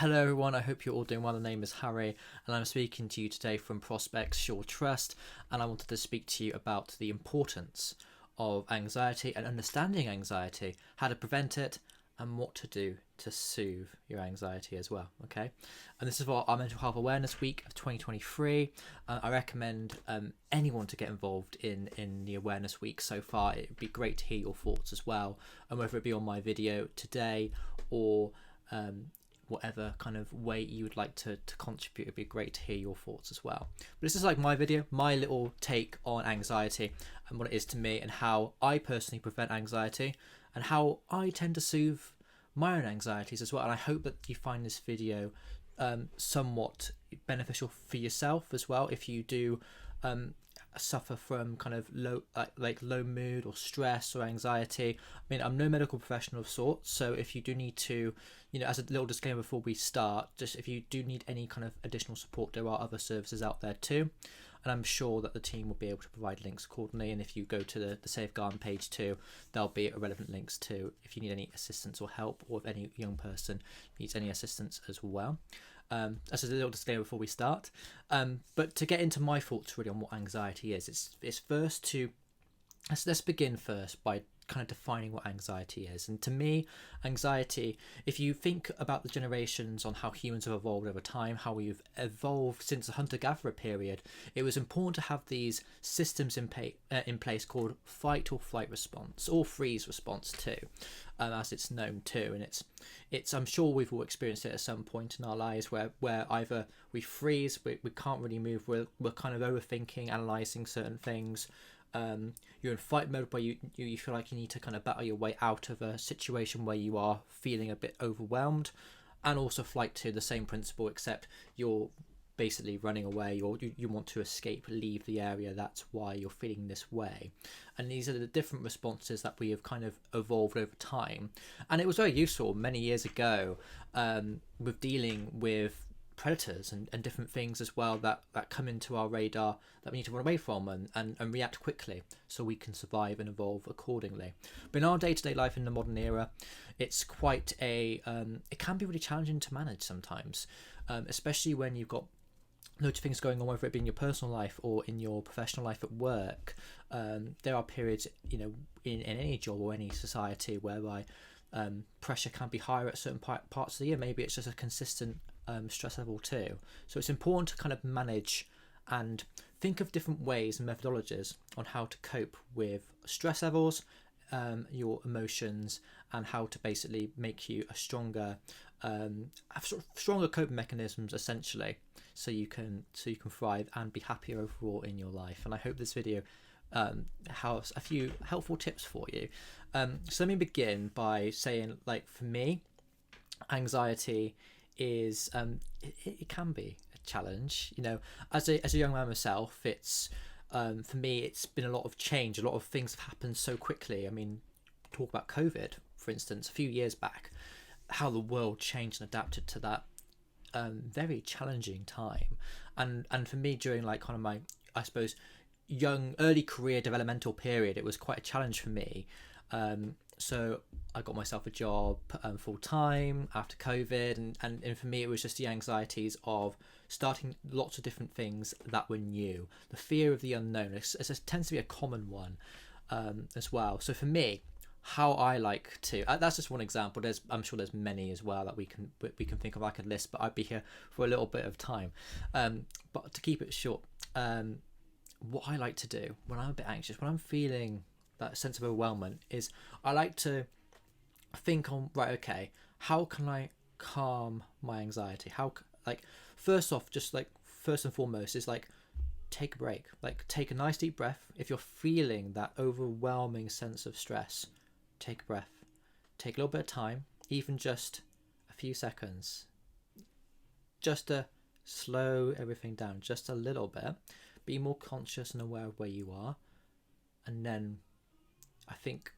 Hello everyone, I hope you're all doing well. The name is Harry and I'm speaking to you today from Prospects Sure Trust, and I wanted to speak to you about the importance of anxiety and understanding anxiety, how to prevent it and what to do to soothe your anxiety as well, okay? And this is for our Mental Health Awareness Week of 2023. I recommend anyone to get involved in the Awareness Week so far. It would be great to hear your thoughts as well, and whether it be on my video today or whatever kind of way you would like to contribute, it'd be great to hear your thoughts as well. But this is like my video, my little take on anxiety and what it is to me and how I personally prevent anxiety and how I tend to soothe my own anxieties as well. And I hope that you find this video somewhat beneficial for yourself as well if you do suffer from kind of low mood or stress or anxiety. I mean, I'm no medical professional of sorts, so if you do need to, as a little disclaimer before we start, just if you do need any kind of additional support, there are other services out there too, and I'm sure that the team will be able to provide links accordingly. And if you go to the Safeguard page too, there'll be relevant links too if you need any assistance or help, or if any young person needs any assistance as well. As a little disclaimer before we start, but to get into my thoughts really on what anxiety is, it's first to let's begin first by kind of defining what anxiety is. And to me, anxiety, if you think about the generations on how humans have evolved over time, how we've evolved since the hunter-gatherer period, it was important to have these systems in place called fight or flight response, or freeze response too, as it's known too. And it's I'm sure we've all experienced it at some point in our lives where either we freeze, we can't really move, we're kind of overthinking, analysing certain things. You're in fight mode where you feel like you need to kind of battle your way out of a situation where you are feeling a bit overwhelmed, and also flight to the same principle, except you're basically running away, or you want to escape, leave the area. That's why you're feeling this way. And these are the different responses that we have kind of evolved over time, and it was very useful many years ago with dealing with predators and different things as well that come into our radar that we need to run away from and react quickly so we can survive and evolve accordingly. But in our day-to-day life in the modern era, it's quite it can be really challenging to manage sometimes, especially when you've got loads of things going on, whether it be in your personal life or in your professional life at work. There are periods, in any job or any society whereby pressure can be higher at certain parts of the year. Maybe it's just a consistent stress level too. So it's important to kind of manage and think of different ways and methodologies on how to cope with stress levels, your emotions, and how to basically make you a stronger have sort of stronger coping mechanisms essentially, so you can thrive and be happier overall in your life. And I hope this video has a few helpful tips for you. So let me begin by saying, like, for me, anxiety is it can be a challenge. As a young man myself, it's for me, it's been a lot of change. A lot of things have happened so quickly. I mean, talk about COVID, for instance, a few years back, how the world changed and adapted to that very challenging time. And for me, during like kind of my, I suppose, early career developmental period, it was quite a challenge for me. So I got myself a job full time after COVID, and for me it was just the anxieties of starting lots of different things that were new. The fear of the unknown it tends to be a common one as well. So for me, how I like to that's just one example. I'm sure there's many as well that we can think of. I could list, but I'd be here for a little bit of time. But to keep it short, what I like to do when I'm a bit anxious, when I'm feeling that sense of overwhelmment, is I like to think on, right, okay, how can I calm my anxiety? First off, just like first and foremost is like take a break, like take a nice deep breath. If you're feeling that overwhelming sense of stress, take a breath, take a little bit of time, even just a few seconds, just to slow everything down just a little bit, be more conscious and aware of where you are. And then I think,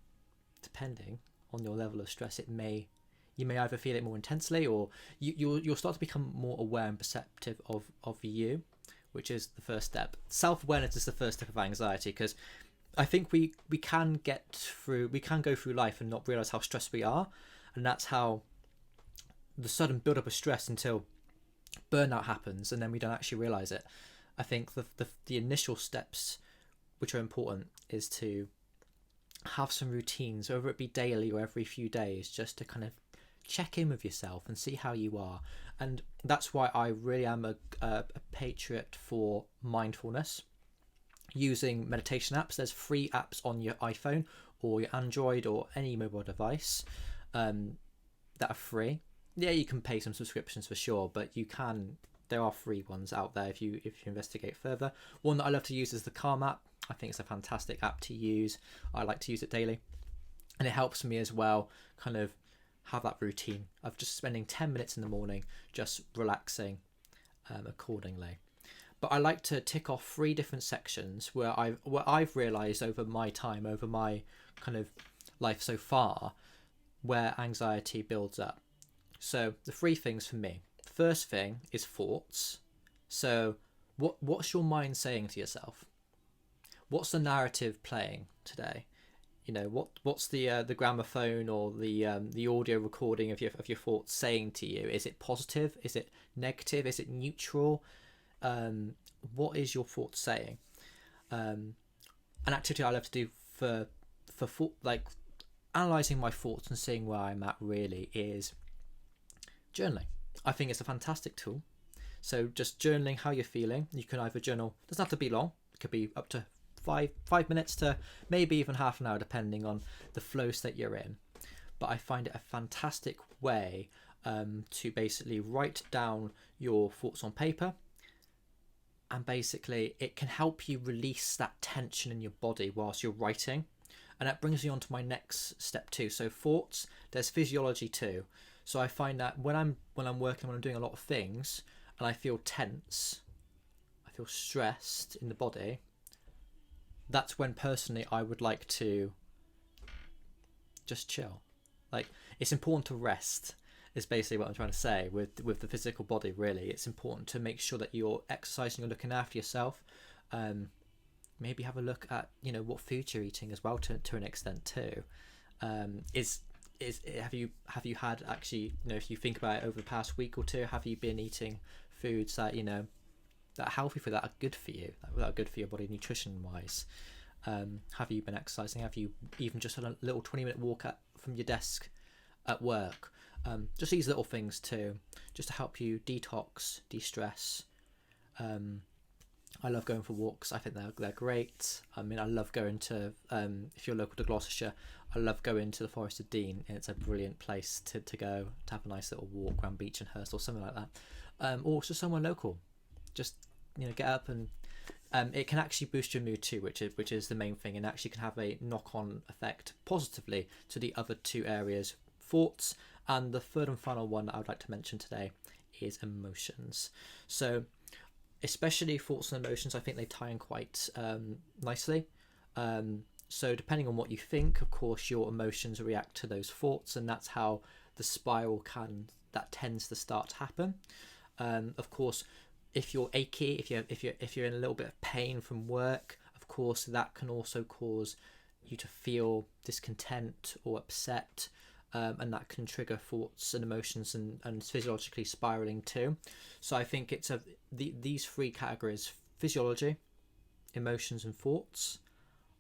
depending on your level of stress, you may either feel it more intensely, or you'll start to become more aware and perceptive of you, which is the first step. Self-awareness is the first step of anxiety, because I think we can go through life and not realize how stressed we are, and that's how the sudden build up of stress until burnout happens, and then we don't actually realize it. I think the initial steps, which are important, is to have some routines, whether it be daily or every few days, just to kind of check in with yourself and see how you are. And that's why I really am a patriot for mindfulness, using meditation apps. There's free apps on your iPhone or your Android or any mobile device that are free. Yeah, you can pay some subscriptions for sure, but there are free ones out there if you investigate further. One that I love to use is the Calm app. I think it's a fantastic app to use. I like to use it daily, and it helps me as well kind of have that routine of just spending 10 minutes in the morning just relaxing accordingly. But I like to tick off 3 different sections where I've realized over my time, over my kind of life so far, where anxiety builds up. So the 3 things for me. The first thing is thoughts. So what's your mind saying to yourself? What's the narrative playing today? You know, what's the gramophone or the audio recording of your thoughts saying to you? Is it positive? Is it negative? Is it neutral? What is your thoughts saying? An activity I love to do for like analysing my thoughts and seeing where I'm at really is journaling. I think it's a fantastic tool. So just journaling how you're feeling. You can either journal, doesn't have to be long, it could be up to 5 minutes to maybe even half an hour, depending on the flow state you're in. But I find it a fantastic way to basically write down your thoughts on paper, and basically it can help you release that tension in your body whilst you're writing. And that brings me on to my next step too. So thoughts, there's physiology too. So I find that when I'm working, when I'm doing a lot of things and I feel tense, I feel stressed in the body, that's when personally I would like to just chill. Like, it's important to rest, is basically what I'm trying to say with the physical body. Really, it's important to make sure that you're exercising, you're looking after yourself. Maybe have a look at, you know, what food you're eating as well to an extent too. Have you had, actually, you know, if you think about it over the past week or two, have you been eating foods that, you know, that are healthy for that are good for you, that are good for your body nutrition wise? Have you been exercising? Have you even just had a little 20-minute walk from your desk at work? Just these little things too, just to help you detox, de-stress. I love going for walks. I think they're great. I mean, I love going to, if you're local to Gloucestershire, I love going to the Forest of Dean. It's a brilliant place to go to have a nice little walk around Beechenhurst or something like that, or just somewhere local. Just, you know, get up, and it can actually boost your mood too, which is the main thing, and actually can have a knock-on effect positively to the other 2 areas, thoughts, and the third and final one that I would like to mention today is emotions. So especially thoughts and emotions, I think they tie in quite nicely. So depending on what you think, of course, your emotions react to those thoughts, and that's how the spiral tends to start to happen. Of course, if you're achy, if you're in a little bit of pain from work, of course, that can also cause you to feel discontent or upset, and that can trigger thoughts and emotions and physiologically spiraling too. So I think it's these 3 categories: physiology, emotions, and thoughts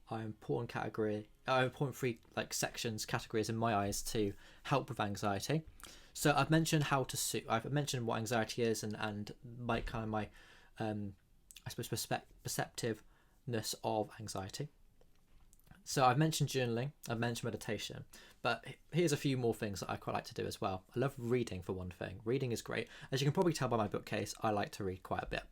are important 3 like categories in my eyes to help with anxiety. So I've mentioned I've mentioned what anxiety is and my I suppose perceptiveness of anxiety. So I've mentioned journaling, I've mentioned meditation, but here's a few more things that I quite like to do as well. I love reading, for one thing. Reading is great. As you can probably tell by my bookcase, I like to read quite a bit.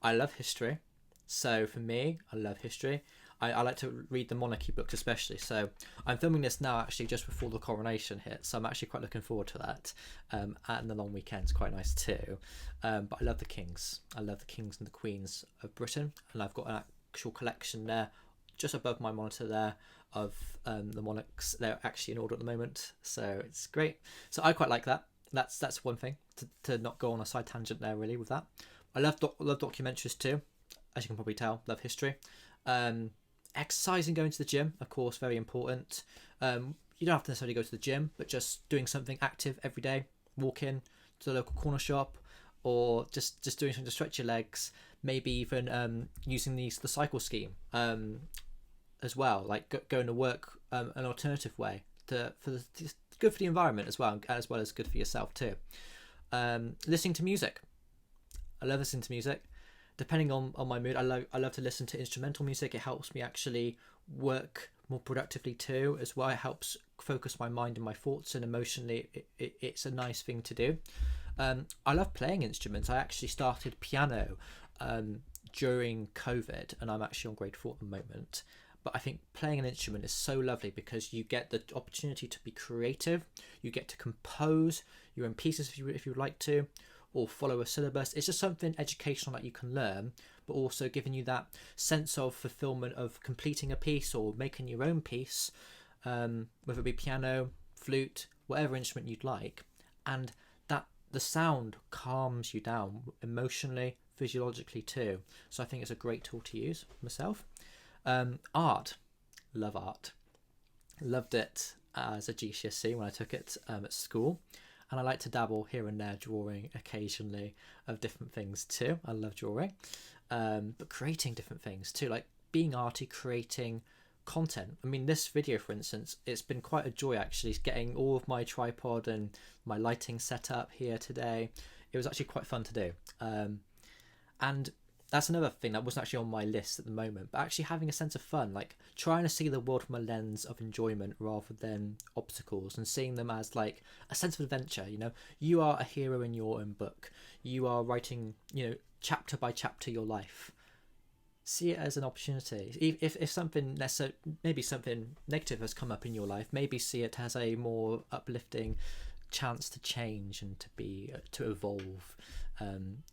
I love history. So for me, I love history. I like to read the monarchy books especially. So I'm filming this now actually just before the coronation hits, so I'm actually quite looking forward to that. And the long weekend's quite nice too. But I love the kings. I love the kings and the queens of Britain, and I've got an actual collection there just above my monitor there of the monarchs. They're actually in order at the moment, so it's great. So I quite like that. That's one thing, to not go on a side tangent there really with that. I love documentaries too, as you can probably tell. Love history. Exercising, going to the gym, of course, very important. You don't have to necessarily go to the gym, but just doing something active every day, walking to the local corner shop, or just doing something to stretch your legs. Maybe even using the cycle scheme as well, like going to work an alternative way good for the environment as well as good for yourself too. Listening to music. I love listening to music. Depending on my mood, I love to listen to instrumental music. It helps me actually work more productively too, as well. It helps focus my mind and my thoughts, and emotionally it's a nice thing to do. I love playing instruments. I actually started piano during COVID, and I'm actually on grade 4 at the moment. But I think playing an instrument is so lovely because you get the opportunity to be creative. You get to compose your own pieces if you would like to, or follow a syllabus. It's just something educational that you can learn, but also giving you that sense of fulfillment of completing a piece or making your own piece, whether it be piano, flute, whatever instrument you'd like. And that the sound calms you down emotionally, physiologically too. So I think it's a great tool to use myself. Art. Love art. Loved it as a GCSE when I took it at school. And I like to dabble here and there, drawing occasionally of different things too. I love drawing. But creating different things too, like being arty, creating content. I mean, this video, for instance, it's been quite a joy actually getting all of my tripod and my lighting set up here today. It was actually quite fun to do. And that's another thing that wasn't actually on my list at the moment, but actually having a sense of fun, like trying to see the world from a lens of enjoyment rather than obstacles, and seeing them as like a sense of adventure. You know, you are a hero in your own book. You are writing, chapter by chapter your life. See it as an opportunity. If something maybe something negative has come up in your life, maybe see it as a more uplifting chance to change and to evolve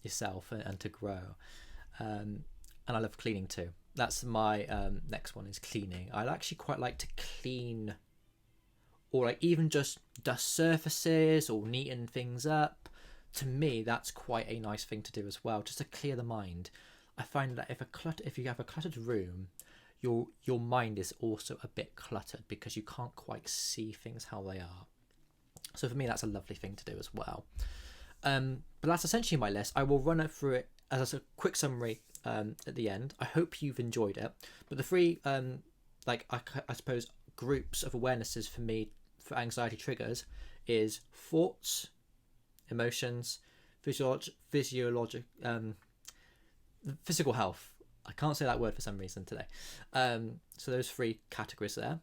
yourself and to grow. And I love cleaning too. That's my next one, is cleaning. I actually quite like to clean, or like even just dust surfaces or neaten things up. To me, that's quite a nice thing to do as well, just to clear the mind. I find that if you have a cluttered room, your mind is also a bit cluttered because you can't quite see things how they are. So for me, that's a lovely thing to do as well. But that's essentially my list. I will run it through it as a quick summary at the end. I hope you've enjoyed it. But the three, I suppose, groups of awarenesses for me for anxiety triggers is thoughts, emotions, physical health. I can't say that word for some reason today. So those three categories there.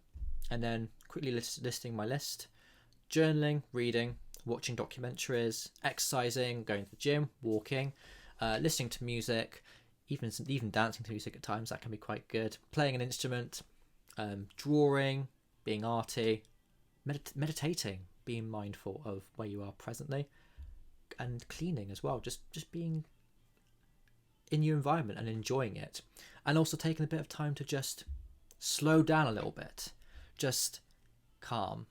And then quickly listing my list: journaling, reading, watching documentaries, exercising, going to the gym, walking, listening to music, even dancing to music at times. That can be quite good. Playing an instrument, drawing, being arty, meditating, being mindful of where you are presently, and cleaning as well. Just being in your environment and enjoying it, and also taking a bit of time to just slow down a little bit, just calm.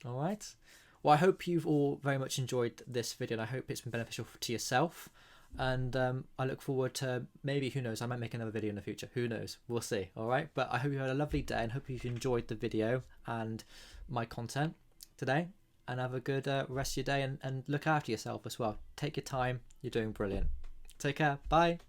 All right. Well, I hope you've all very much enjoyed this video, and I hope it's been beneficial to yourself. And I look forward to, maybe, who knows, I might make another video in the future. Who knows? We'll see. All right. But I hope you had a lovely day, and hope you've enjoyed the video and my content today. And have a good rest of your day, and look after yourself as well. Take your time. You're doing brilliant. Take care. Bye.